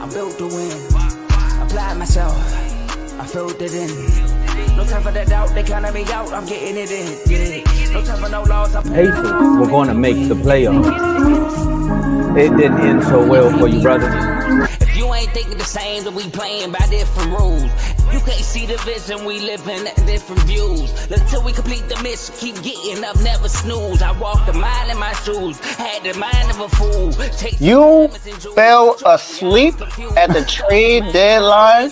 I'm built to win. Apply myself, I filled it in. No time for that doubt, they counted me out, I'm getting it in. Yeah. No time for no loss. Pacers were going to make the playoffs. It didn't end so well for you, brother. If you ain't thinking the same, then we playing by different rules. You can't see the vision, we live in different views. Until we complete the mission, keep getting up, never snooze. I walked a mile in my shoes, had the mind of a fool. You fell asleep at the trade deadline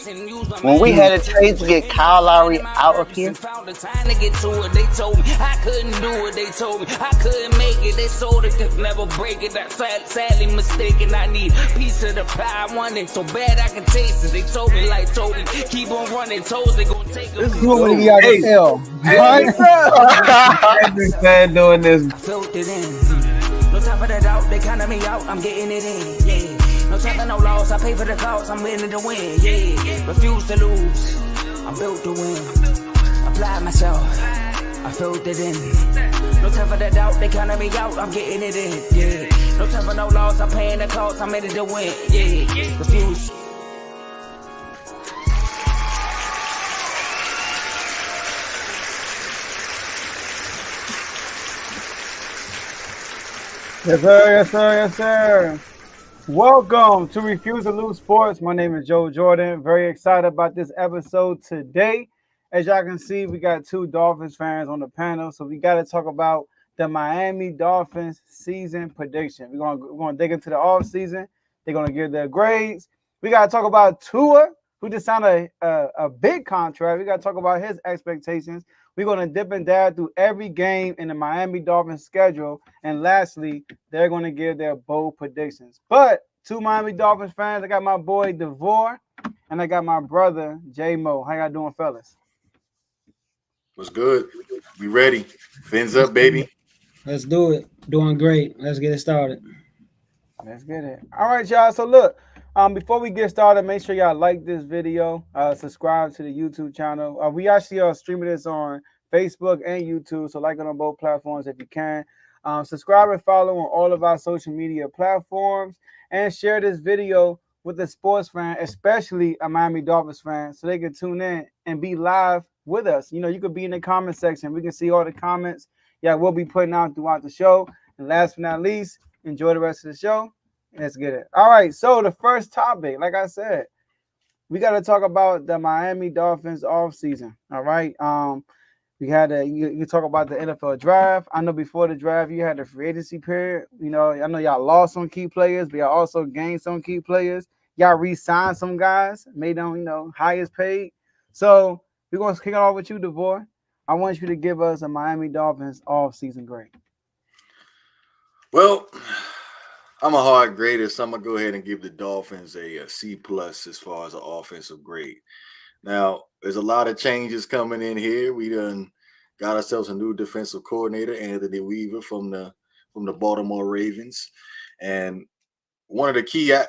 when we had a trade to get Kyle Lowry out of here. Found the time to get to it. They told me I couldn't do it. They told me I couldn't make it. They sold it, could never break it. That's sadly mistaken. I need a piece of the pie. I want it so bad I can taste it. They told me like Toby, keep on running toes. They gonna take it. This is what we got to tell. I've been doing this. I filled it in. No time for that doubt. They counted me out. I'm getting it in. Yeah. No time for no loss. I pay for the cost. I'm winning to win. Yeah. Refuse to lose. I'm built to win. Apply myself. I filled it in. No time for that doubt. They counted me out. I'm getting it in. Yeah. No time for no loss. I'm paying the cost. I'm in it to win. Yeah. Refuse. Yes, sir. Yes, sir. Yes, sir. Welcome to Refuse to Lose Sports. My name is Joe Jordan. Very excited about this episode today. As y'all can see, we got two Dolphins fans on the panel, so we got to talk about the Miami Dolphins season prediction. We're gonna dig into the off season. They're gonna give their grades. We got to talk about Tua, who just signed a big contract. We got to talk about his expectations. We're going to dip and dab through every game in the Miami Dolphins schedule. And lastly, they're going to give their bold predictions. But two Miami Dolphins fans, I got my boy DeVore and I got my brother J-Mo. How y'all doing, fellas? What's good? We ready. Fins up, baby. Let's do it. Doing great. Let's get it started. Let's get it. All right, y'all. So look, before we get started, make sure y'all like this video, subscribe to the YouTube channel. We actually are streaming this on Facebook and YouTube, so like it on both platforms if you can. Subscribe and follow on all of our social media platforms, and share this video with a sports fan, especially a Miami Dolphins fan, so they can tune in and be live with us. You know, you could be in the comment section. We can see all the comments. Yeah, we'll be putting out throughout the show. And last but not least, enjoy the rest of the show. Let's get it. All right, so the first topic, like I said, we got to talk about the Miami Dolphins offseason. All right. We had you talk about the NFL draft. I know before the draft, you had the free agency period. You know, I know y'all lost some key players, but y'all also gained some key players. Y'all re-signed some guys, made them, highest paid. So we're going to kick it off with you, DeVore. I want you to give us a Miami Dolphins offseason grade. Well, I'm a hard grader, so I'm going to go ahead and give the Dolphins a C+ as far as an offensive grade. Now, there's a lot of changes coming in here. We done got ourselves a new defensive coordinator, Anthony Weaver from the Baltimore Ravens. And one of the key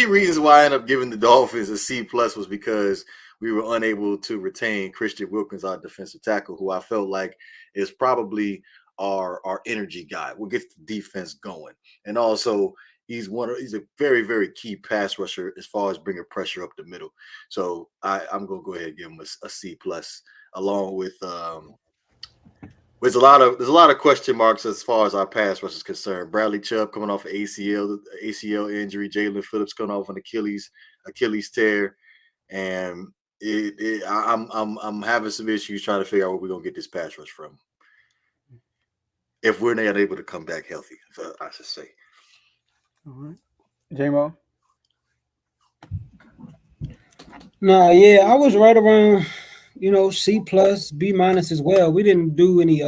reasons why I ended up giving the Dolphins a C+ was because we were unable to retain Christian Wilkins, our defensive tackle, who I felt like is probably our energy guy. We'll get the defense going. And also, he's a very, very key pass rusher as far as bringing pressure up the middle. So I'm going to go ahead and give him a C+, along with there's a lot of question marks as far as our pass rush is concerned. Bradley Chubb coming off an ACL injury, Jalen Phillips coming off an Achilles tear, and I'm having some issues trying to figure out where we're gonna get this pass rush from if we're not able to come back healthy, I should say. All right, J-Mo. No, yeah, I was right around, C+, B- as well. We didn't do any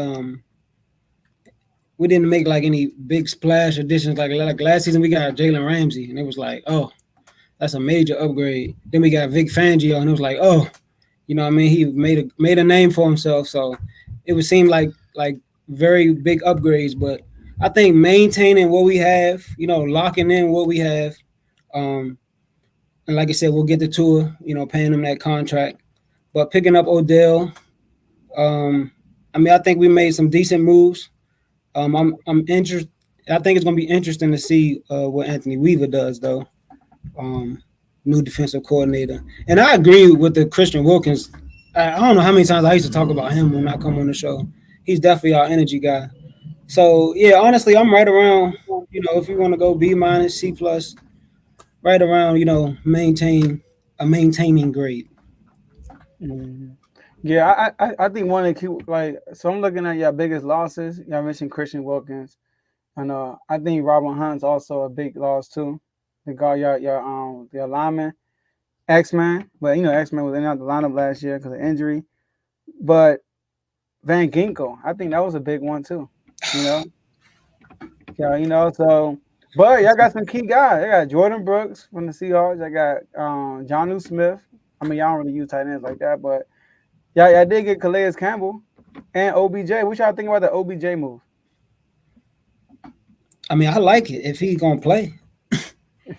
we didn't make like any big splash additions like last season. We got Jalen Ramsey, and it was like, oh, that's a major upgrade. Then we got Vic Fangio, and it was like, oh, he made a name for himself. So it would seem like very big upgrades. But I think maintaining what we have, locking in what we have, and like I said, we'll get the tour, paying him that contract. But picking up Odell, I think we made some decent moves. I'm interested I think it's going to be interesting to see what Anthony Weaver does, though. New defensive coordinator. And I agree with the Christian Wilkins. I don't know how many times I used to talk about him when I come on the show. He's definitely our energy guy. So, yeah, honestly, I'm right around, if you want to go B minus, C plus, right around, maintaining grade. Mhm. Yeah, I think one of the key, so I'm looking at your biggest losses. Y'all mentioned Christian Wilkins, and I think Robin Hunt's also a big loss too. The guy, the lineman, X-Man, but X-Man was in and out the lineup last year because of injury. But Van Ginkel, I think that was a big one too. You know, yeah, so. But y'all got some key guys. I got Jordan Brooks from the Seahawks. I got Jonnu Smith. I mean, y'all don't really use tight ends like that, but y'all did get Calais Campbell and OBJ. What y'all think about the OBJ move? I mean, I like it if he's gonna play.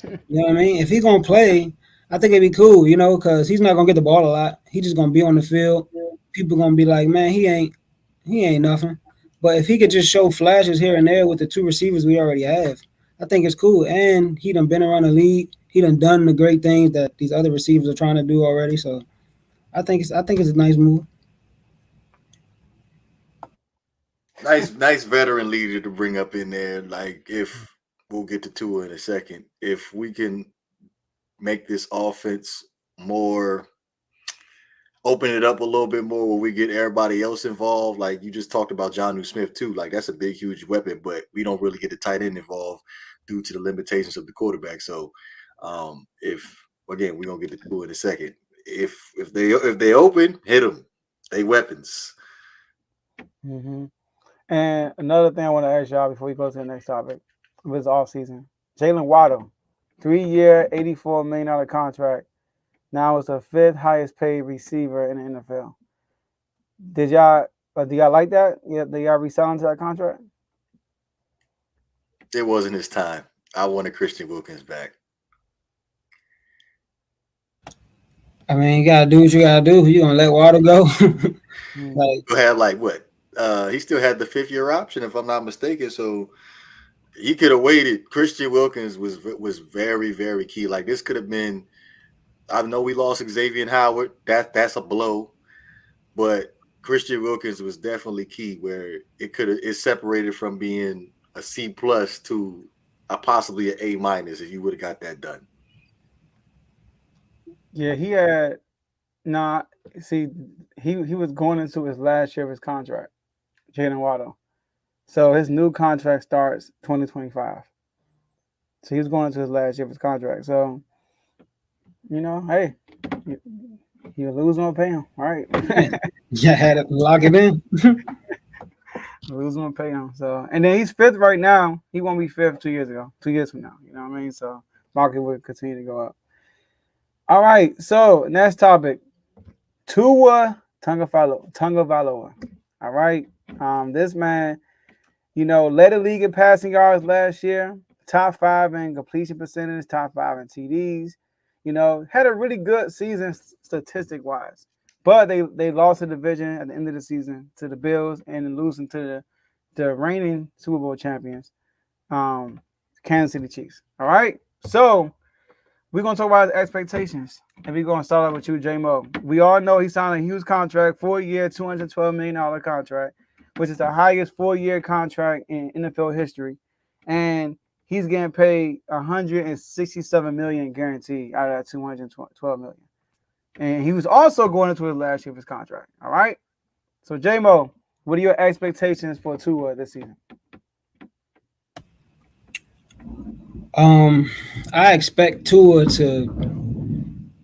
You know what I mean? If he's gonna play, I think it'd be cool, because he's not gonna get the ball a lot. He's just gonna be on the field. People gonna be like, man, he ain't nothing. But if he could just show flashes here and there with the two receivers we already have, I think it's cool. And he done been around the league. He done the great things that these other receivers are trying to do already. So I think it's a nice move. Nice veteran leader to bring up in there. Like, if we'll get to Tua in a second, if we can make this offense more, open it up a little bit more where we get everybody else involved. Like you just talked about Jonnu Smith too. Like that's a big, huge weapon, but we don't really get the tight end involved due to the limitations of the quarterback. So if again, we're gonna get to Tua in a second. If they open, hit them. They weapons. Mm-hmm. And another thing I want to ask y'all before we go to the next topic was off season. Jalen Waddle, 3-year, $84 million contract. Now it's the 5th highest paid receiver in the NFL. Do y'all like that? Yeah, did y'all resign to that contract? It wasn't his time. I wanted Christian Wilkins back. I mean, you gotta do what you gotta do. You gonna let Waddle go? You had what? He still had the 5th-year option, if I'm not mistaken. So he could have waited. Christian Wilkins was very, very key. Like this could have been. I know we lost Xavier Howard. That's a blow, but Christian Wilkins was definitely key. Where it separated from being a C plus to possibly an A minus if you would have got that done. Yeah, he had not. See, he was going into his last year of his contract, Jalen Waddle. So his new contract starts 2025. So he was going into his last year of his contract. So, hey, you lose him or pay him, right? Yeah, had to lock it in. Lose him or pay him. So, and then he's 5th right now. He won't be 5th 2 years ago. 2 years from now, you know what I mean? So market will continue to go up. All right. So next topic, Tua Tagovailoa. All right. This man, led the league in passing yards last year. Top 5 in completion percentage. Top 5 in TDs. Had a really good season statistic wise, but they lost the division at the end of the season to the Bills and then losing to the reigning Super Bowl champions, Kansas City Chiefs. All right. So we're going to talk about his expectations. And we're going to start off with you, J-Mo. We all know he signed a huge contract, 4-year, $212 million contract, which is the highest 4-year contract in NFL history. And he's getting paid $167 million guaranteed out of that $212 million. And he was also going into his last year of his contract. All right. So, J-Mo, what are your expectations for Tua this season? I expect Tua to.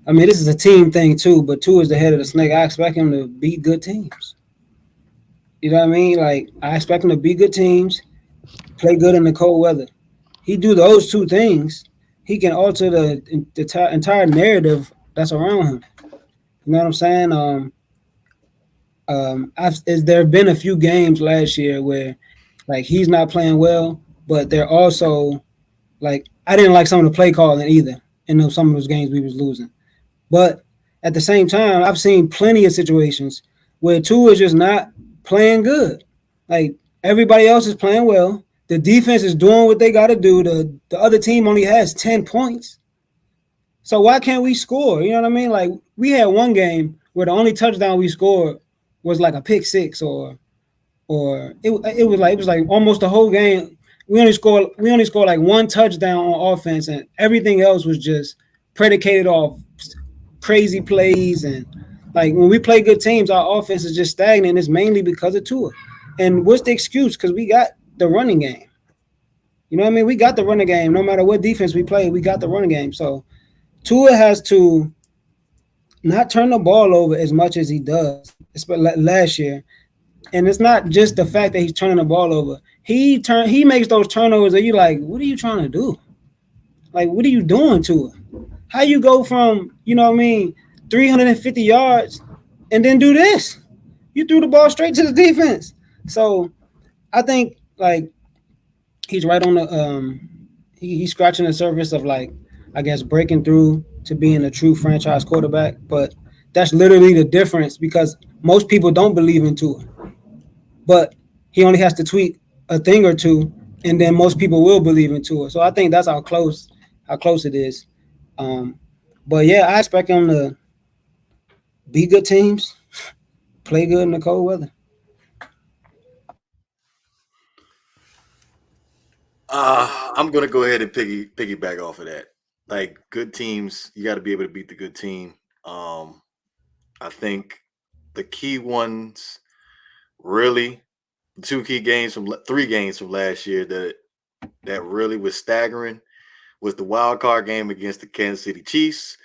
I mean, this is a team thing too, but Tua is the head of the snake. I expect him to beat good teams. You know what I mean? Like, I expect him to beat good teams, play good in the cold weather. He do those two things, he can alter the entire narrative that's around him. You know what I'm saying? There have been a few games last year where, like, he's not playing well, but they're also like, I didn't like some of the play calling either in some of those games we was losing. But at the same time, I've seen plenty of situations where Tua is just not playing good. Like, everybody else is playing well. The defense is doing what they got to do. The other team only has 10 points. So why can't we score? You know what I mean? Like we had one game where the only touchdown we scored was like a pick six or it was like almost the whole game. We only scored like one touchdown on offense, and everything else was just predicated off crazy plays. And like when we play good teams, our offense is just stagnant. It's mainly because of Tua. And what's the excuse? Because we got the running game. You know what I mean? We got the running game. No matter what defense we play, we got the running game. So Tua has to not turn the ball over as much as he does, especially last year. And it's not just the fact that he's turning the ball over. He makes those turnovers that you like, what are you trying to do? Like, what are you doing to it? How you go from, 350 yards and then do this? You threw the ball straight to the defense. So I think like he's right on the he's scratching the surface of like, I guess, breaking through to being a true franchise quarterback. But that's literally the difference because most people don't believe in Tua. But he only has to tweak a thing or two, and then most people will believe in Tua. So I think that's how close it is. But yeah, I expect him to be good teams, play good in the cold weather. I'm gonna go ahead and piggyback off of that. Like good teams, you got to be able to beat the good team. I think the key ones, really, three games from last year that really was staggering was the wild card game against the Kansas City Chiefs,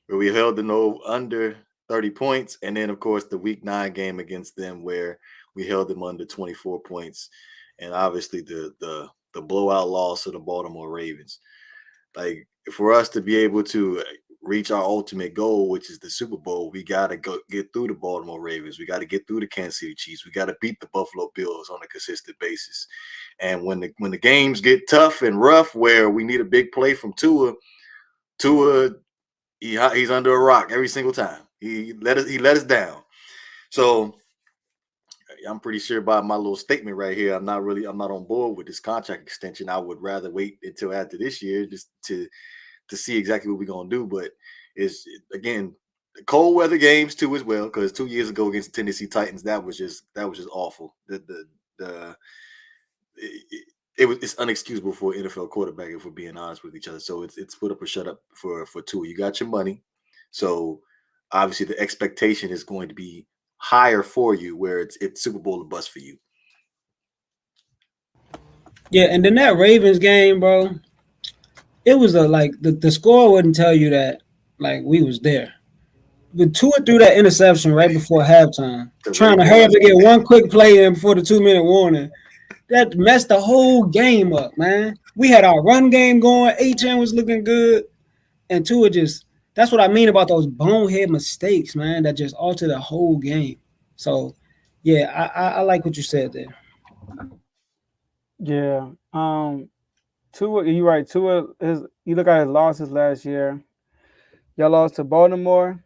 where we held the no under 30 points, and then of course the Week 9 game against them where we held them under 24 points, and obviously the blowout loss of the Baltimore Ravens. Like for us to be able to reach our ultimate goal, which is the Super Bowl, we got to get through the Baltimore Ravens. We got to get through the Kansas City Chiefs. We got to beat the Buffalo Bills on a consistent basis. And when the games get tough and rough, where we need a big play from Tua, he's under a rock every single time. He let us down. So I'm pretty sure by my little statement right here, I'm not on board with this contract extension. I would rather wait until after this year just to see exactly what we're gonna do. But it's again the cold weather games too as well, because 2 years ago against the Tennessee Titans, that was just awful. It's unexcusable for an NFL quarterback if we're being honest with each other. So it's put up or shut up for Tua. You got your money, so obviously the expectation is going to be higher for you, where it's Super Bowl or bust for you. Yeah, and then that Ravens game, bro, it was the score wouldn't tell you that like we was there. But Tua threw that interception right before halftime, trying to hurry up to get one quick play in before the 2-minute warning. That messed the whole game up, man. We had our run game going. HM was looking good. And Tua that's what I mean about those bonehead mistakes, man, that just alter the whole game. So, yeah, I like what you said there. Yeah. Tua, you're right. Tua, you look at his losses last year. Y'all lost to Baltimore,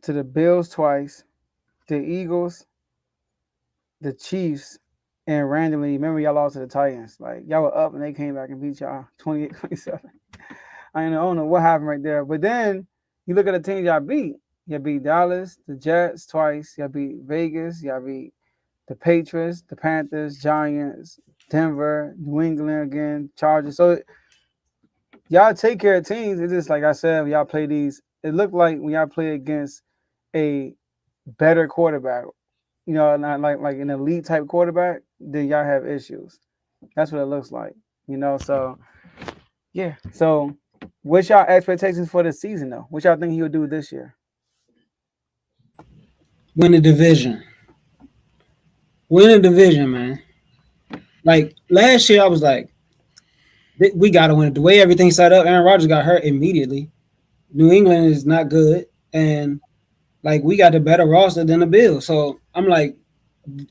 to the Bills twice, the Eagles, the Chiefs, and randomly, remember y'all lost to the Titans. Like, y'all were up and they came back and beat y'all 28-27. I don't know what happened right there. But then you look at the teams y'all beat. Y'all beat Dallas, the Jets twice. Y'all beat Vegas. Y'all beat the Patriots, the Panthers, Giants, Denver, New England again, Chargers. So y'all take care of teams. It's just like I said, when y'all play these, it looked like when y'all play against a better quarterback, not like an elite type quarterback, then y'all have issues. That's what it looks like, So yeah. So what's y'all expectations for the season though? What y'all think he'll do this year? Win the division. Man. Like last year, I was like, we got to win it. The way everything set up, Aaron Rodgers got hurt immediately. New England is not good. And like we got a better roster than the Bills. So I'm like,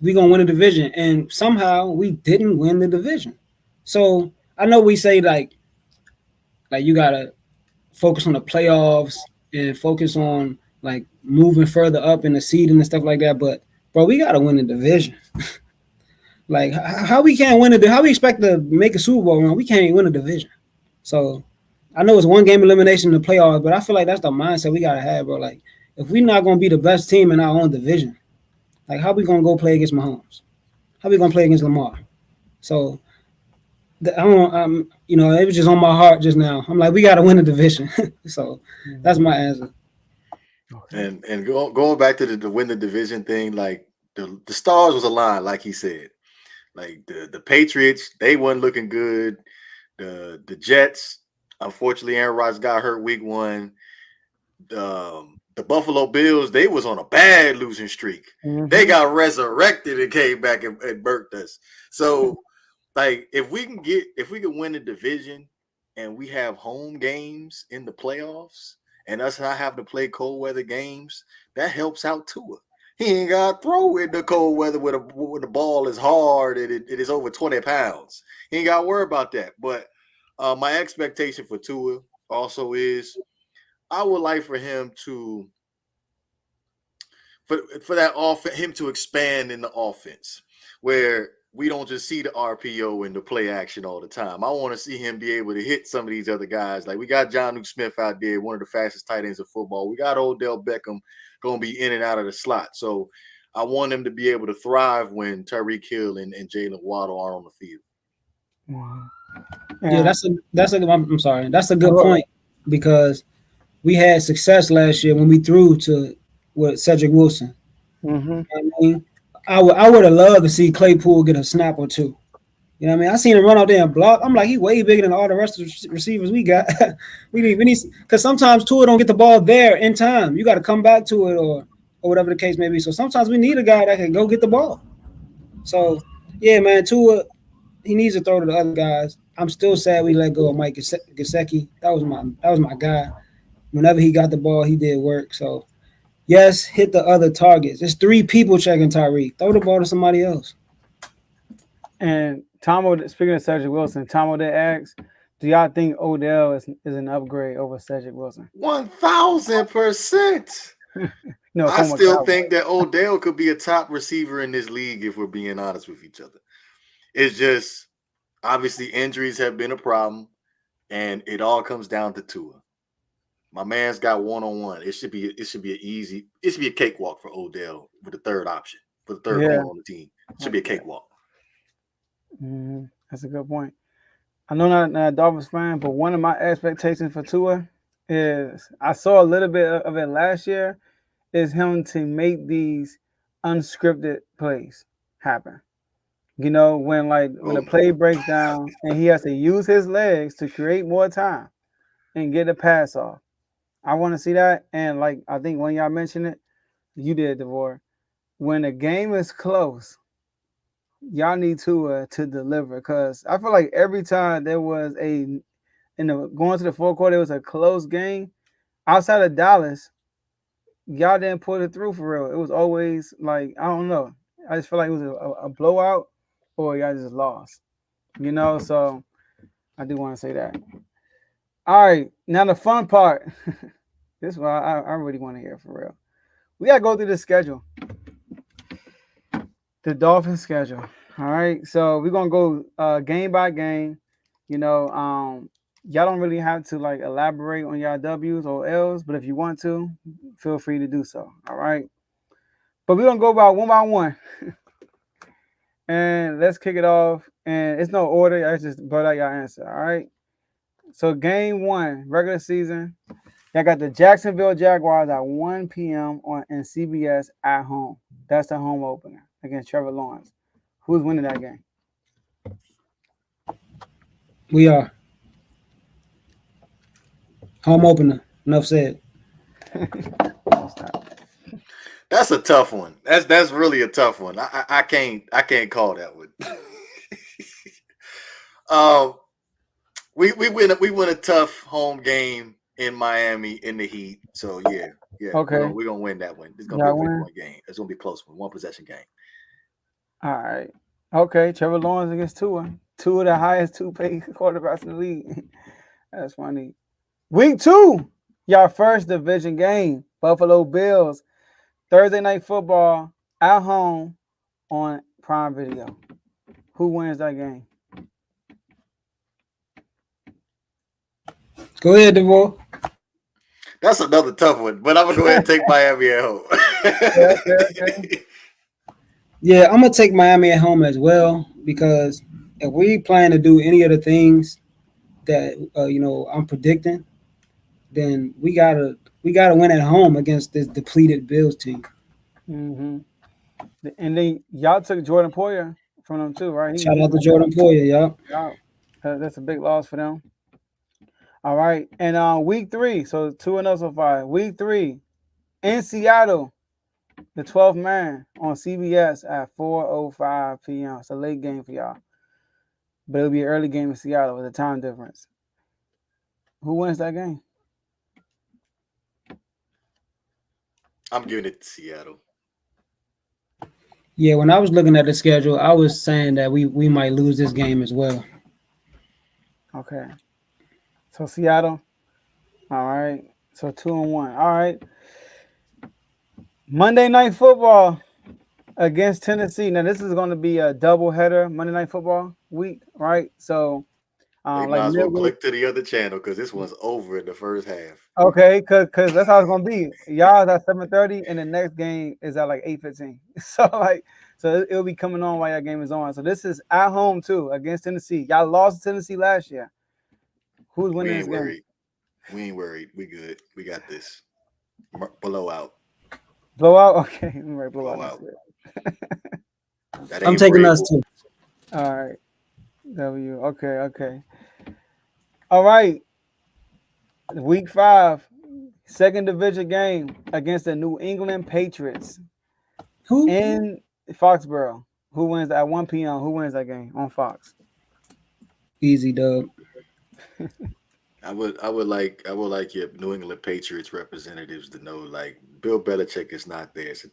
we're going to win the division. And somehow we didn't win the division. So I know we say like you got to focus on the playoffs and focus on like moving further up in the seeding and stuff like that. But, bro, we got to win the division. Like how we can't win how we expect to make a Super Bowl run? We can't even win a division. So I know it's one game elimination in the playoffs, but I feel like that's the mindset we gotta have, bro. Like if we're not gonna be the best team in our own division, like how we gonna go play against Mahomes? How we gonna play against Lamar? So I don't, it was just on my heart just now. I'm like, we gotta win the division. So that's my answer. And going back to the win the division thing, like the stars was aligned, like he said. Like the Patriots, they wasn't looking good. The Jets, unfortunately, Aaron Rodgers got hurt week 1. The Buffalo Bills, they was on a bad losing streak. Mm-hmm. They got resurrected and came back and burnt us. So, like, if we can win the division and we have home games in the playoffs and us not having to play cold weather games, that helps out Tua. He ain't got to throw in the cold weather when the ball is hard and it is over 20 pounds. He ain't got to worry about that. But my expectation for Tua also is I would like for him to for that him to expand in the offense where we don't just see the RPO and the play action all the time. I want to see him be able to hit some of these other guys. Like we got Jonnu Smith out there, one of the fastest tight ends of football. We got Odell Beckham going to be in and out of the slot. So I want him to be able to thrive when Tyreek Hill and Jalen Waddle are on the field. Yeah, I'm sorry. That's a good point because we had success last year when we threw to Cedric Wilson. Mm-hmm. I mean, I would have loved to see Claypool get a snap or two. You know what I mean? I seen him run out there and block. I'm like, he way bigger than all the rest of the receivers we got. we need because sometimes Tua don't get the ball there in time. You got to come back to it or whatever the case may be. So sometimes we need a guy that can go get the ball. So yeah, man, Tua, he needs to throw to the other guys. I'm still sad we let go of Mike Gesicki. That was my guy. Whenever he got the ball, he did work. So yes, hit the other targets. It's 3 people checking Tyreek. Throw the ball to somebody else. And Tomo, speaking of Cedric Wilson, Tomo did ask, do y'all think Odell is an upgrade over Cedric Wilson? 1,000%. No, I still think that Odell could be a top receiver in this league if we're being honest with each other. It's just obviously injuries have been a problem, and it all comes down to Tua. My man's got one-on-one. It should be a cakewalk for Odell with the third option, for the third corner on the team. It should be a cakewalk. That's a good point. I know not a Dolphins fan, but one of my expectations for Tua is I saw a little bit of it last year, is him to make these unscripted plays happen. You know, when the play breaks down and he has to use his legs to create more time and get a pass off. I want to see that. And I think when y'all mentioned it, you did, Devore. When the game is close, y'all need to deliver, because I feel like every time there was going to the fourth quarter, it was a close game. Outside of Dallas, y'all didn't put it through for real. It was always I don't know. I just feel like it was a blowout or y'all just lost. You know, so I do want to say that. All right, now the fun part. This is what I really want to hear for real. We got to go through the schedule. The Dolphins schedule. All right. So we're going to go game by game. You know, y'all don't really have to elaborate on y'all W's or L's, but if you want to, feel free to do so. All right. But we're going to go about one by one. And let's kick it off. And it's no order. I just brought out your answer. All right. So game 1, regular season. Y'all got the Jacksonville Jaguars at 1 p.m. in CBS at home. That's the home opener against Trevor Lawrence. Who's winning that game? We are. Home opener. Enough said. That's a tough one. That's really a tough one. I can't call that one. We win a tough home game in Miami in the heat. So yeah. Okay. We're gonna win that one. It's gonna be a 3-point game. It's gonna be a close one possession game. All right. Okay. Trevor Lawrence against Tua. 2 of the highest 2-paid quarterbacks in the league. That's funny. Week 2, y'all first division game. Buffalo Bills. Thursday Night Football at home on Prime Video. Who wins that game? Go ahead, DeVore. That's another tough one, but I'm gonna go ahead and take Miami at home. Okay. Yeah, I'm gonna take Miami at home as well because if we plan to do any of the things that I'm predicting, then we gotta win at home against this depleted Bills team. Mm-hmm. And then y'all took Jordan Poyer from them too, right? Shout out to Jordan Poyer, y'all. Out. That's a big loss for them. All right, and week 3, so 2-0 so far. Week 3 in Seattle, the 12th man on CBS at 4:05 p.m. It's a late game for y'all, but it'll be an early game in Seattle with a time difference. Who wins that game? I'm giving it to Seattle. Yeah, when I was looking at the schedule, I was saying that we might lose this game as well. Okay. So Seattle. All right. So 2-1. All right. Monday Night Football against Tennessee. Now this is going to be a doubleheader Monday Night Football week, right? So They might as well click to the other channel because this one's over in the first half. Okay, cause that's how it's gonna be. Y'all at 7:30, and the next game is at like 8:15. So it'll be coming on while your game is on. So this is at home too against Tennessee. Y'all lost to Tennessee last year. Who's winning this game? We ain't worried. We good. We got this. Blowout. Blowout. Okay, right, blowout. I'm taking us too. All right. W. Okay. All right. Week 5, second division game against the New England Patriots. Who? In Foxborough. Who wins at 1 p.m.? Who wins that game on Fox? Easy, dub. I would like your New England Patriots representatives to know, like, Bill Belichick is not there. It's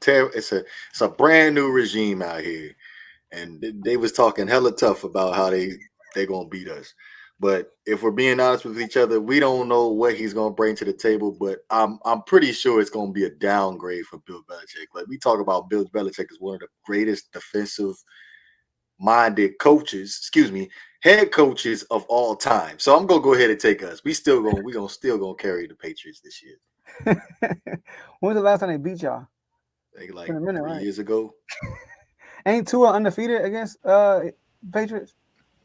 a brand new regime out here, and they was talking hella tough about how they gonna beat us. But if we're being honest with each other, we don't know what he's gonna bring to the table. But I'm pretty sure it's gonna be a downgrade for Bill Belichick. Like, we talk about Bill Belichick as one of the greatest defensive-minded head coaches of all time. So I'm gonna go ahead and take us. We still gonna carry the Patriots this year. When was the last time they beat y'all? Like 3 years ago. Ain't Tua undefeated against Patriots?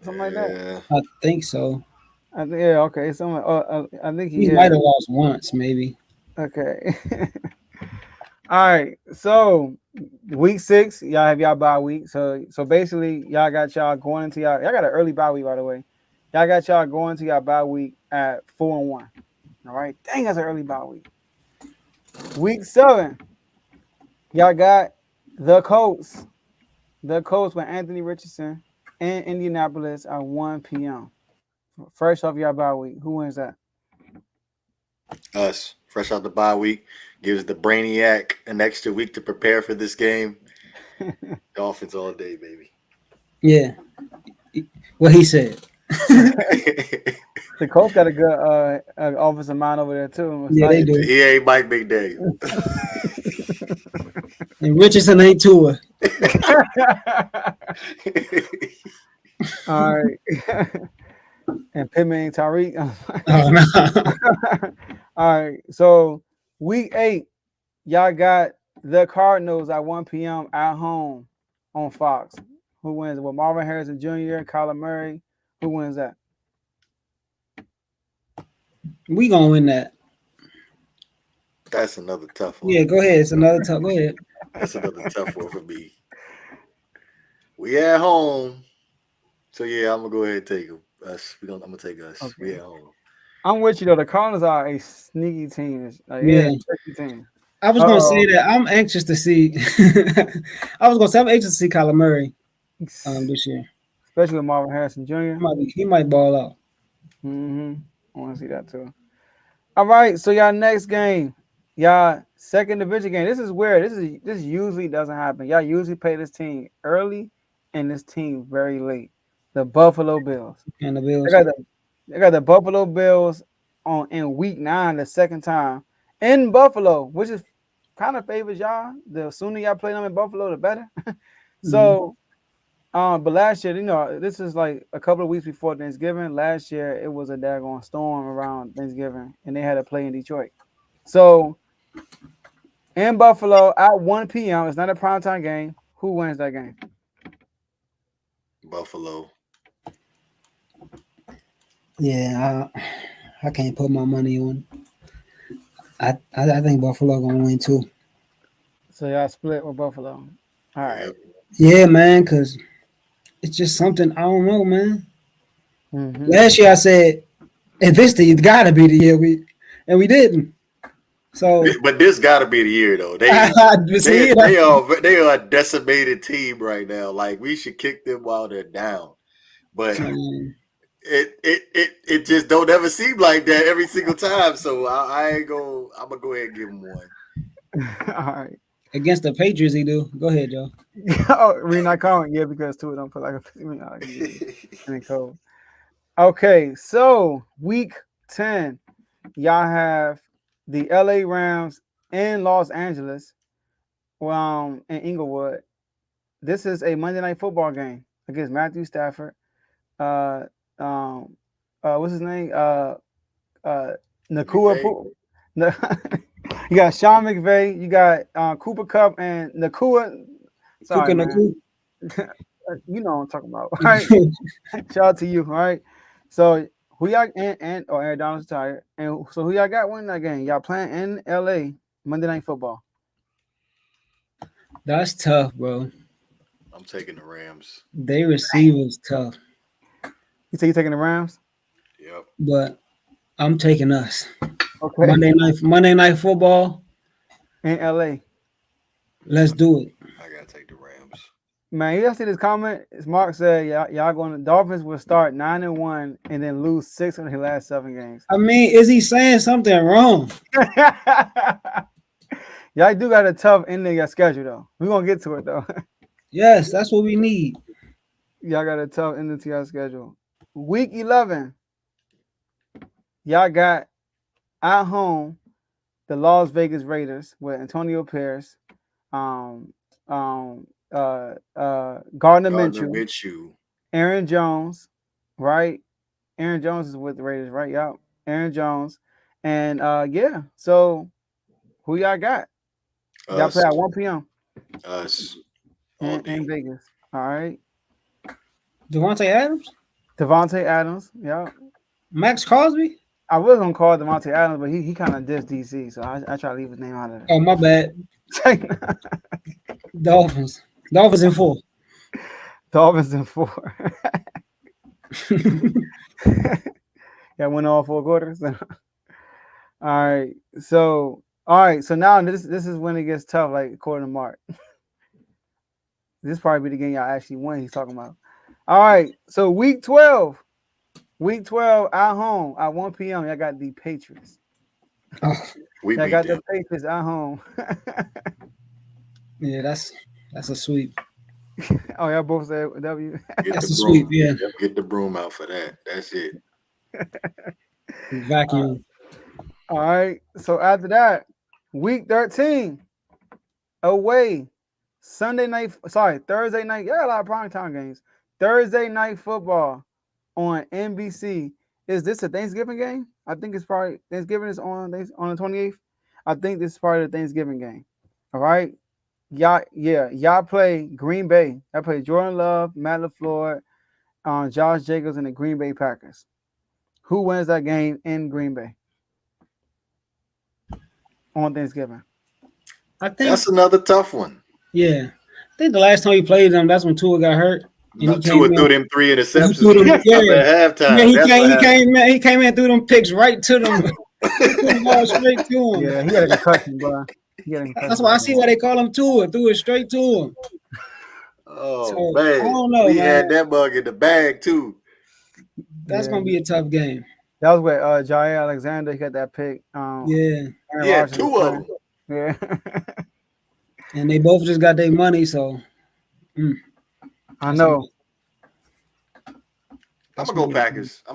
Something like that. I think so. Okay. I think he might have lost once, maybe. Okay. All right. So week 6, y'all have y'all bye week. So basically, y'all got y'all going into y'all got an early bye week, by the way. Y'all got y'all going to y'all bye week at 4-1. All right. Dang, that's an early bye week. Week 7, y'all got the Colts. The Colts with Anthony Richardson in Indianapolis at 1 p.m. Fresh off y'all bye week. Who wins that? Us. Fresh out the bye week. Gives the Brainiac an extra week to prepare for this game. Dolphins all day, baby. Yeah. What he said. The Colts got a good offensive mind over there, too. Yeah, they do. He ain't Mike McDade. And Richardson ain't Tua. All right. And Pittman ain't Tyreek. Oh, no. All right. So week 8, y'all got the Cardinals at 1 p.m. at home on Fox. Who wins? With Marvin Harrison Jr., Kyler Murray. Who wins that? We gonna win that. That's another tough one. Yeah, go ahead. It's another tough. Go ahead. That's another tough one for me. We at home, so yeah, I'm gonna go ahead and take us. I'm gonna take us. Okay. We at home. I'm with you though. The Cardinals are a sneaky team. Yeah, tricky team. I was gonna say that I'm anxious to see. I'm anxious to see Kyler Murray this year, especially with Marvin Harrison Jr. He might ball out. Mm-hmm. I want to see that too. All right, so y'all next game, y'all second division game. This is weird. This usually doesn't happen. Y'all usually play this team early and this team very late. The Buffalo Bills. And the Bills. They got the Buffalo Bills in week 9, the second time in Buffalo, which is kind of favors y'all. The sooner y'all play them in Buffalo, the better. So But last year, this is like a couple of weeks before Thanksgiving. Last year, it was a daggone storm around Thanksgiving, and they had to play in Detroit. So in Buffalo at 1 p.m. It's not a primetime game. Who wins that game? Buffalo. Yeah, I can't put my money on. I think Buffalo gonna win too. So y'all split with Buffalo. All right. Yep. Yeah, man, because it's just something I don't know, man. Mm-hmm. Last year I said, if it's the, it gotta be the year we didn't. So, But this got to be the year though. They are a decimated team right now. Like we should kick them while they're down, but it just don't ever seem like that every single time. So I ain't go. I'm gonna go ahead and give them one. All right. Against the Patriots, he do. Go ahead, Joe. Oh, we're not calling. Yeah, because two of them put like a $50 million code. Okay, so week 10, y'all have the LA Rams in Los Angeles, in Inglewood. This is a Monday Night Football game against Matthew Stafford. What's his name? Nakua. You got Sean McVay. You got Cooper Kupp and Nakua. Sorry, man. You know what I'm talking about, right? Shout out to you, right? So who y'all and Aaron Donald's tired, and so who y'all got winning that game? Y'all playing in LA Monday Night Football. That's tough, bro. I'm taking the Rams. They receivers tough. You say you taking the Rams? Yep. But I'm taking us. Okay. Monday night football in LA. Let's do it. I gotta take the Rams. Man, you see this comment? Mark said, y'all going to Dolphins will start 9-1 and then lose 6 of their last 7 games. I mean, is he saying something wrong? Y'all do got a tough ending of your schedule, though. We're going to get to it, though. Yes, that's what we need. Y'all got a tough ending to your schedule. Week 11, y'all got at home the Las Vegas Raiders with Antonio Pierce, Gardner Minshew, Aaron Jones, right? Aaron Jones is with the Raiders, right? Yep. Aaron Jones. And so who y'all got? Y'all play at 1 p.m. Us. In Vegas. All right. Devontae Adams? Devontae Adams, yeah. Max Crosby? I was gonna call Devontae Adams, but he kind of dissed DC, so I try to leave his name out of it. Oh, my bad. Dolphins in 4. Dolphins in 4. Yeah, win all 4 quarters. All right. So now this is when it gets tough, like according to Mark. This probably be the game y'all actually win. He's talking about. All right. So week 12 at home at 1 p.m. Y'all got the Patriots. Y'all got the Patriots at home. Yeah, that's a sweep. Oh, y'all both said W. That's a sweep, yeah. Get the broom out for that. That's it. Vacuum. All right. So after that, week 13, away. Thursday night. Yeah, a lot of primetime games. Thursday night football on NBC. Is this a Thanksgiving game? I think it's probably Thanksgiving is on the 28th. I think this is part of the Thanksgiving game. All right. Y'all play Green Bay. I play Jordan Love, Matt LaFleur, Josh Jacobs, and the Green Bay Packers. Who wins that game in Green Bay on Thanksgiving? I think that's another tough one. Yeah. I think the last time we played them, that's when Tua got hurt. And Tua threw them 3 interceptions at halftime. He came in threw them picks right to them. Straight to him. Yeah, he had a concussion, bro. That's why I see why they call him Tua. Threw it straight to him. Oh, so, man. I don't know, we had that bug in the bag, too. That's going to be a tough game. That was where Jair Alexander, he got that pick. 2 of them. Yeah. And they both just got their money, so. I know. I'm going to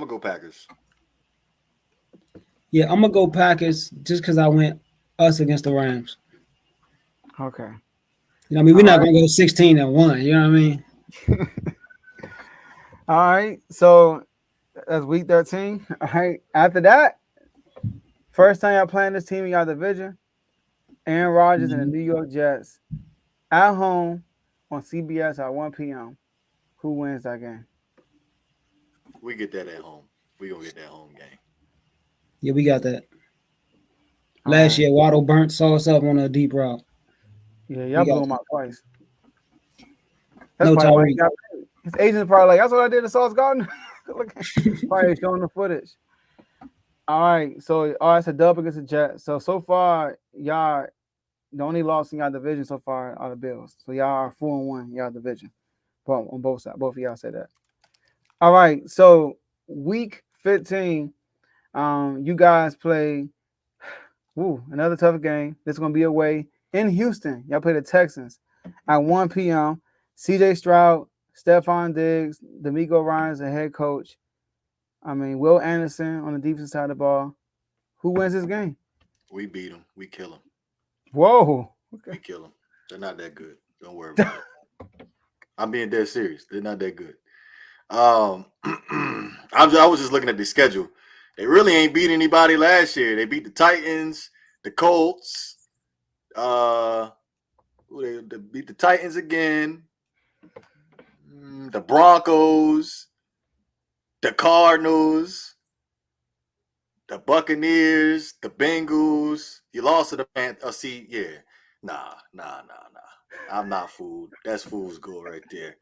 go Packers. Yeah, I'm going to go Packers just because I went us against the Rams. Okay. You know what I mean? We're not going to go 16-1. You know what I mean? All right. So that's week 13. All right. After that, first time y'all playing this team in y'all division, Aaron Rodgers and the New York Jets at home on CBS at 1 p.m. Who wins that game? We get that at home. We gonna get that home game. Yeah, we got that. All Last right. year, Waddle burnt sauce up on a deep route. Yeah, We y'all got blew him that. out twice. That's No probably why he Tyreek. got paid. His agent's probably like, that's what I did to Sauce Gardner. Probably showing the footage. All right. So, all right, it's a dub against the Jets. So far, y'all, the only loss in y'all division so far are the Bills. So y'all are 4-1 y'all division. But on both sides, both of y'all said that. All right. So week 15, you guys play another tough game. This is gonna be away in Houston. Y'all play the Texans at 1 p.m. CJ Stroud, Stephon Diggs, D'Amico Ryans, the head coach. I mean, Will Anderson on the defensive side of the ball. Who wins this game? We beat them. We kill them. Whoa. Okay. We kill them. They're not that good. Don't worry about it. I'm being dead serious. They're not that good. I was just looking at the schedule. They really ain't beat anybody last year. They beat the Titans, the Colts. They beat the Titans again. The Broncos, the Cardinals, the Buccaneers, the Bengals. You lost to the Panthers. Nah. I'm not fooled. That's fool's gold right there.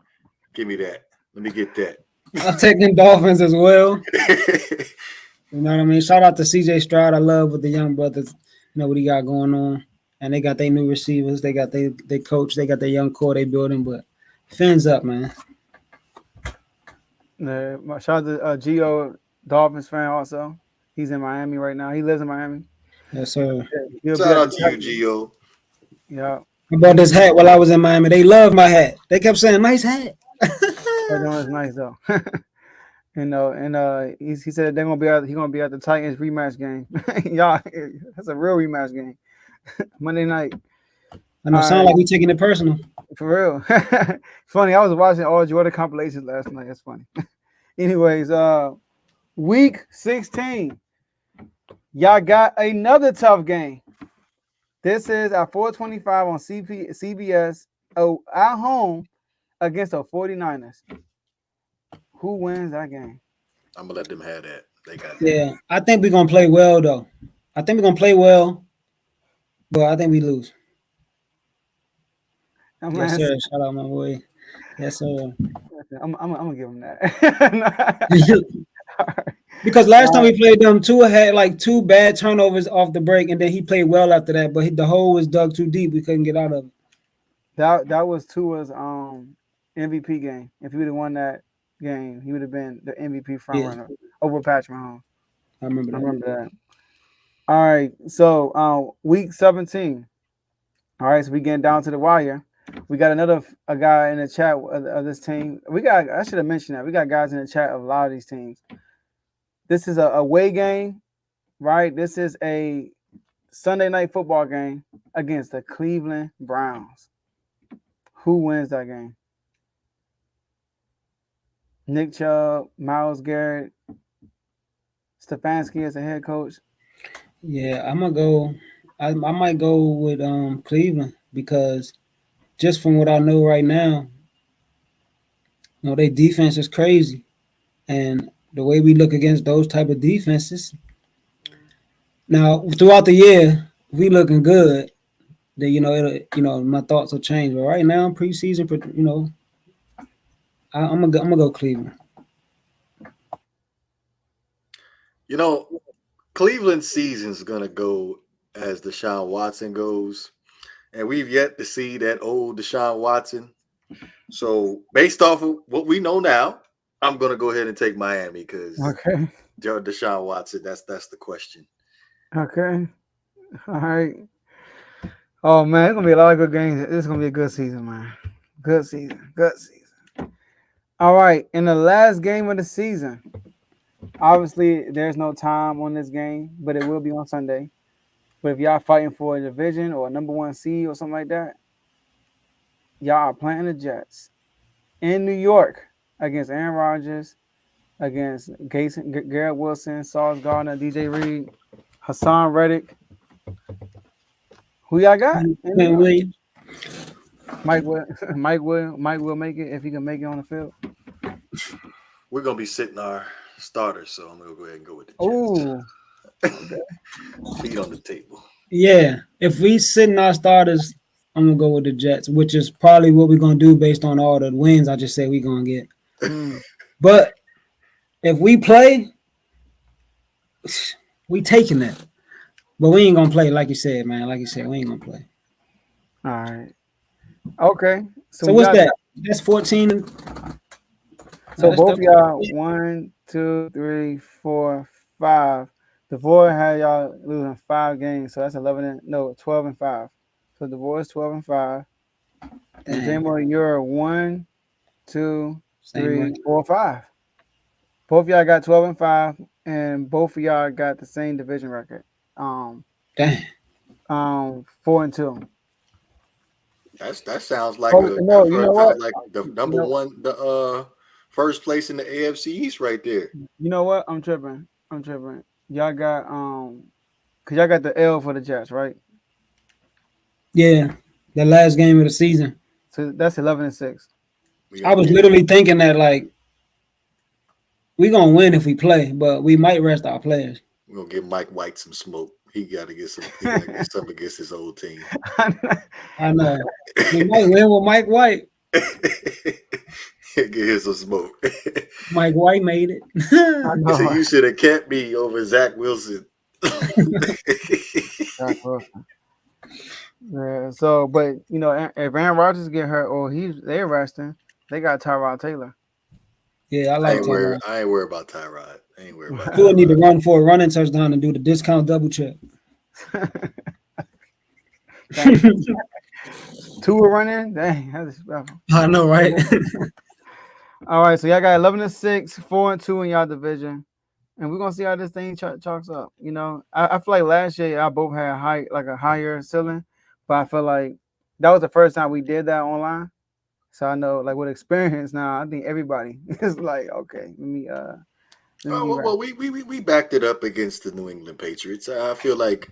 Give me that. Let me get that. I'm taking Dolphins as well. You know what I mean? Shout out to CJ Stroud. I love what the young brothers, what he got going on. And they got their new receivers. They got their coach. They got their young core they building. But fins up, man. Shout out to Gio, Dolphins fan also. He's in Miami right now. He lives in Miami. Yes, sir. He'll Shout out to you, Gio. Yeah. I bought this hat while I was in Miami. They love my hat. They kept saying, nice hat. That was nice though. He said they're gonna be at the Titans rematch game. Y'all, that's a real rematch game. Monday night. I know, sound like we taking it personal. For real. Funny, I was watching all Jordan compilations last night. That's funny. Anyways, week 16. Y'all got another tough game. This is at 4:25 on CBS at home against the 49ers. Who wins that game? I'm gonna let them have that. They got that. Yeah, I think we're gonna play well though. I think we're gonna play well, but I think we lose. Yes, sir. Shout out my boy. Yes, sir. I'm gonna give him that. Because last time we played them, Tua had like 2 bad turnovers off the break, and then he played well after that. But the hole was dug too deep; we couldn't get out of it. That was Tua's MVP game. If he would have won that game, he would have been the MVP frontrunner over Patrick Mahomes. I remember that. All right, so week 17. All right, so we getting down to the wire. We got a guy in the chat of this team. I should have mentioned that. We got guys in the chat of a lot of these teams. This is a away game, right? This is a Sunday night football game against the Cleveland Browns. Who wins that game? Nick Chubb, Myles Garrett, Stefanski as the head coach. Yeah, I'm gonna go. I might go with Cleveland because just from what I know right now, their defense is crazy, and the way we look against those type of defenses. Now, throughout the year, we looking good. That my thoughts will change. But right now, preseason, I'm gonna go Cleveland. Cleveland's season's gonna go as Deshaun Watson goes, and we've yet to see that old Deshaun Watson. So, based off of what we know now, I'm gonna go ahead and take Miami because Deshaun Watson. That's the question. Okay, all right. Oh man, it's gonna be a lot of good games. This is gonna be a good season, man. Good season. All right, in the last game of the season, obviously there's no time on this game, but it will be on Sunday. But if y'all fighting for a division or a number 1 seed or something like that, y'all are playing the Jets in New York against Aaron Rodgers, against Garrett Wilson, Sauce Gardner, DJ Reed, Hassan Reddick. Who y'all got? Quinn Williams. Mike will make it if he can make it on the field. We're gonna be sitting our starters, so I'm gonna go ahead and go with the Jets. Ooh, okay. Feet on the table. Yeah, if we sit in our starters, I'm gonna go with the Jets, which is probably what we're gonna do based on all the wins I just said we're gonna get. But if we play, we taking that. But we ain't gonna play, like you said, man. Like you said, we ain't gonna play. All right. Okay. So what's that? That's 14. So both of y'all, 1, 2, 3, 4, 5. The boy had y'all losing 5 games, so that's 12 and 5. So the boys 12 and 5. And J-Mo, you're 1, 2, 3, 4, 5. Both of y'all got 12 and 5, and both of y'all got the same division record. 4 and 2. That sounds like the number one, the first place in the AFC East right there. You know what? I'm tripping. Y'all got cause y'all got the L for the Jets, right? Yeah, the last game of the season. So that's 11 and 6. I was literally thinking that like we gonna win if we play, but we might rest our players. We're gonna give Mike White some smoke. He gotta get some against his old team. I know. We might win with Mike White. Get him some smoke. Mike White made it. He said, you should have kept me over Zach Wilson. Yeah, so but you know, if Aaron Rodgers get hurt or they're resting, they got Tyrod Taylor. Yeah, I like Tyrod. I ain't worried about Tyrod. Tua need to run for a running touchdown and do the discount double check. Tua running? Dang, that's special. I know, right? All right, so y'all got 11 and 6, 4 and 2 in y'all division. And we're gonna see how this thing chalks up. You know, I feel like last year I both had a higher ceiling, but I feel like that was the first time we did that online. So I know, like with experience now, I think everybody is like, okay, let me we backed it up against the New England Patriots. I feel like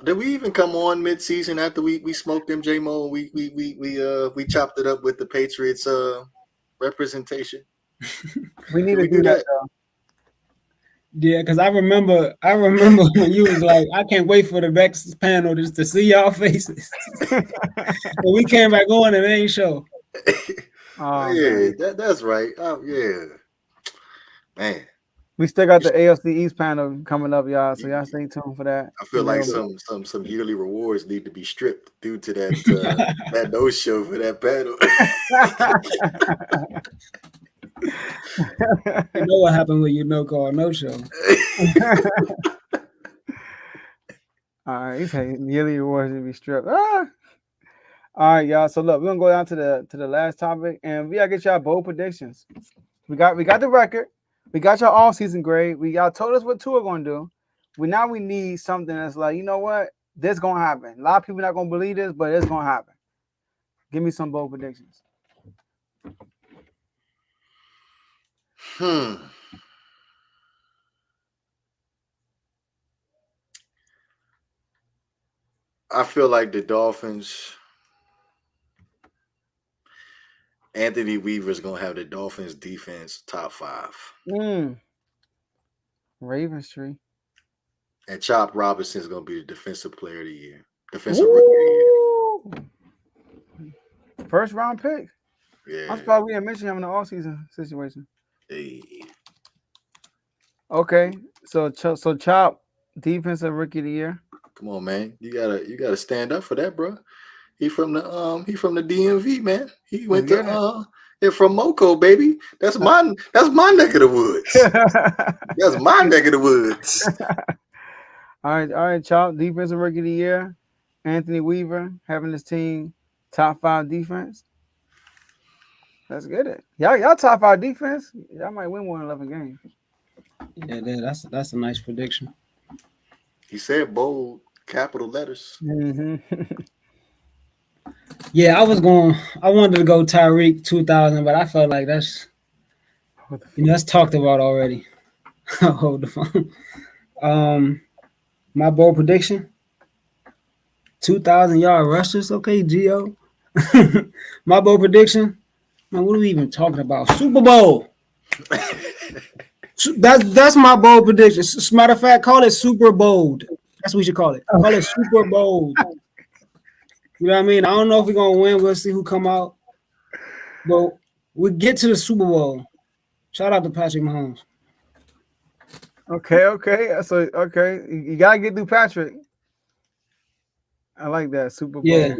did we even come on mid-season after we smoked them J-Mo? We chopped it up with the Patriots representation. We need to do that though. Yeah, because I remember when you was like, I can't wait for the next panel just to see y'all faces. But we came back on and it ain't show. That's right. Yeah, man. We still got the AFC East panel coming up, y'all. So y'all stay tuned for that. I feel like some yearly rewards need to be stripped due to that that no show for that panel. You know what happened when you call no show. All right, he said yearly rewards need to be stripped. All right, y'all. So look, we're gonna go down to the last topic, and we gotta get y'all bold predictions. We got the record. We got your all-season grade. Y'all told us what Tua gonna do. We need something that's like, you know what? This gonna happen. A lot of people not gonna believe this, but it's gonna happen. Give me some bold predictions. I feel like the Dolphins. Anthony Weaver's gonna have the Dolphins defense top 5. Ravens tree. And Chop Robinson's gonna be the defensive player of the year. Defensive rookie of the year. First round pick. Yeah. I'm surprised we didn't mention him in the all-season situation. Hey. Okay. So Chop, defensive rookie of the year. Come on, man. You gotta stand up for that, bro. He from the DMV, man. He went to from Moco, baby. That's my neck of the woods. That's my neck of the woods. All right, Chop, defensive rookie of the year. Anthony Weaver having his team top 5 defense. Let's get it. Y'all top 5 defense. Y'all might win 111 games. Yeah, that's a nice prediction. He said bold capital letters. Mm-hmm. Yeah, I wanted to go Tyreek 2000, but I felt like that's talked about already. Hold the phone. My bold prediction: 2,000-yard rushers. Okay, Gio. My bold prediction. Man, what are we even talking about? Super Bowl. That's my bold prediction. As a matter of fact, call it Super Bold. That's what you call it. Call it Super Bold. You know what I mean? I don't know if we're gonna win. We'll see who come out. But we get to the Super Bowl. Shout out to Patrick Mahomes. Okay. So okay, you gotta get through Patrick. I like that Super Bowl. Yeah.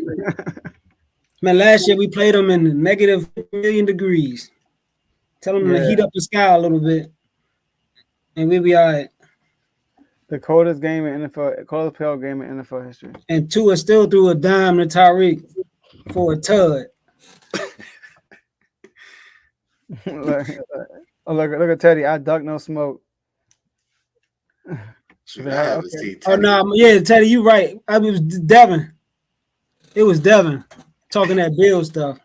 Man, last year we played them in negative million degrees. Tell them to heat up the sky a little bit, and we'll be all right. The coldest game in NFL, coldest pale game in NFL history. And Tua still threw a dime to Tyreek for a tud. look at Teddy. I duck no smoke. Oh no, yeah, Teddy, you right. It was Devin. It was Devin talking that Bill stuff.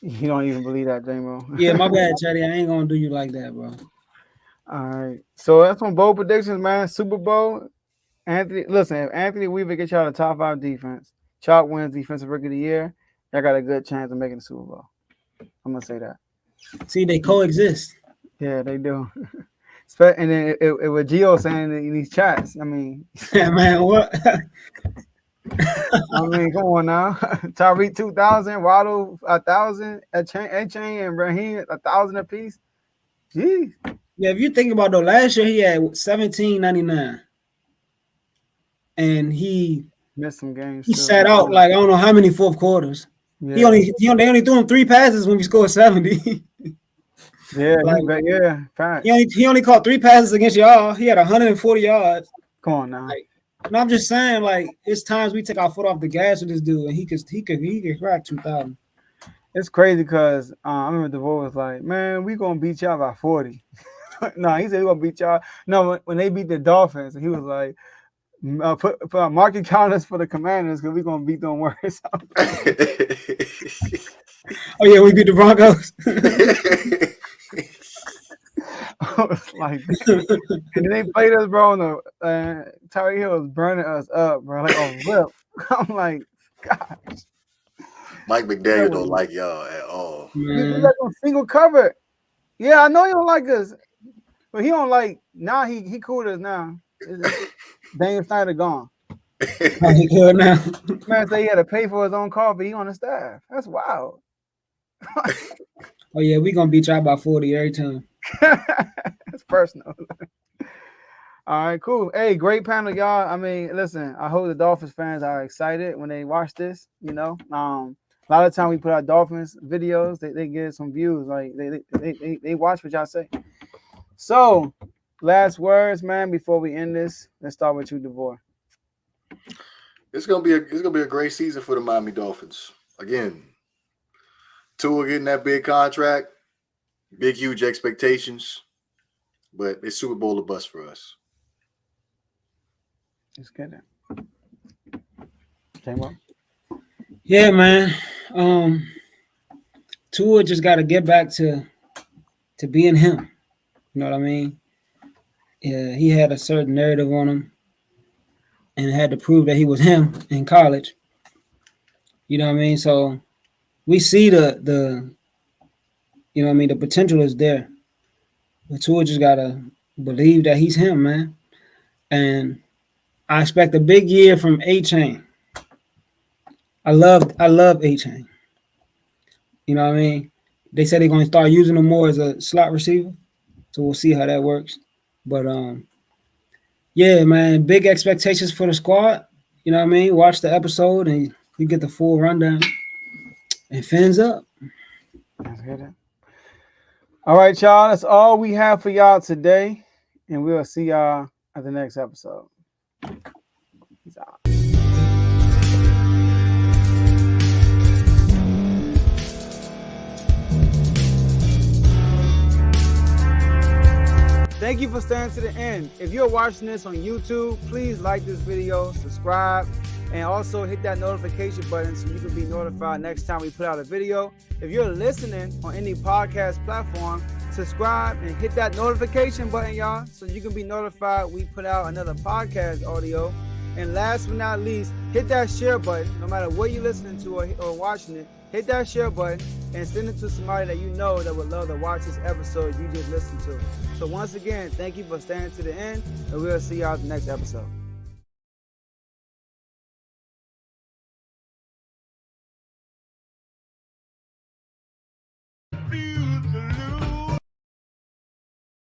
You don't even believe that, J-Mo. Yeah, my bad, Teddy. I ain't gonna do you like that, bro. All right. So that's on bold predictions, man. Super Bowl. Listen, if Anthony Weaver gets y'all the top 5 defense, Chalk wins Defensive Rookie of the Year, y'all got a good chance of making the Super Bowl. I'm gonna say that. See, they coexist. Yeah, they do. And then it was Gio saying in these chats. I mean, yeah, man, what? I mean, come on now. Tyreek 2,000, Waddle 1,000, A-Chain and Raheem 1,000 apiece. Jeez. Yeah, if you think about though, last year he had 1799, and he missed some games. He sat out like I don't know how many fourth quarters. Yeah. They only threw him 3 passes when we scored 70. Yeah, fact. He only caught 3 passes against y'all. He had 140 yards. Come on now. And I'm just saying, like, it's times we take our foot off the gas with this dude, and he could crack 2,000. It's crazy because I remember DeVoe was like, "Man, we gonna beat y'all by 40." No, he said we gonna beat y'all. No, when they beat the Dolphins, he was like, "Put market counters for the Commanders because we gonna beat them worse." Oh yeah, we beat the Broncos. I was like, and they played us, bro. And Tyreek Hill was burning us up, bro, like on whip. I'm like, gosh. Mike McDaniel don't like y'all at all. He's like on single cover. Yeah, I know he don't like us, but he don't like now. He cool with us now. Daniel Snyder gone. He good now. Man said he had to pay for his own car, but he on the staff. That's wild. Oh yeah, we gonna beat y'all by 40 every time. It's personal. All right, cool. Hey, great panel, y'all. I mean, listen, I hope the Dolphins fans are excited when they watch this. You know, a lot of time we put out Dolphins videos, they get some views. Like they watch what y'all say. So, last words, man, before we end this. Let's start with you, DeVore. It's gonna be a great season for the Miami Dolphins. Again, Tua getting that big contract, big huge expectations, but it's Super Bowl or bust for us. Let's get it. Came up. Yeah, man. Tua just got to get back to being him. You know what I mean? Yeah, he had a certain narrative on him and had to prove that he was him in college. You know what I mean? So we see the you know what I mean, the potential is there. But Tua just gotta believe that he's him, man. And I expect a big year from A-Chain. I love A-Chain. You know what I mean? They said they're gonna start using him more as a slot receiver. So we'll see how that works. But yeah, man, big expectations for the squad. You know what I mean? Watch the episode and you get the full rundown. And fins up. Let's get it. All right, y'all. That's all we have for y'all today. And we'll see y'all at the next episode. Peace out. Thank you for staying to the end. If you're watching this on YouTube, please like this video, subscribe, And also hit that notification button so you can be notified next time we put out a video. If you're listening on any podcast platform, subscribe and hit that notification button, y'all, so you can be notified we put out another podcast audio. And last but not least, hit that share button. No matter what you're listening to or watching it, hit that share button and send it to somebody that you know that would love to watch this episode you just listened to. So once again, thank you for staying to the end, and we'll see y'all at the next episode. Feel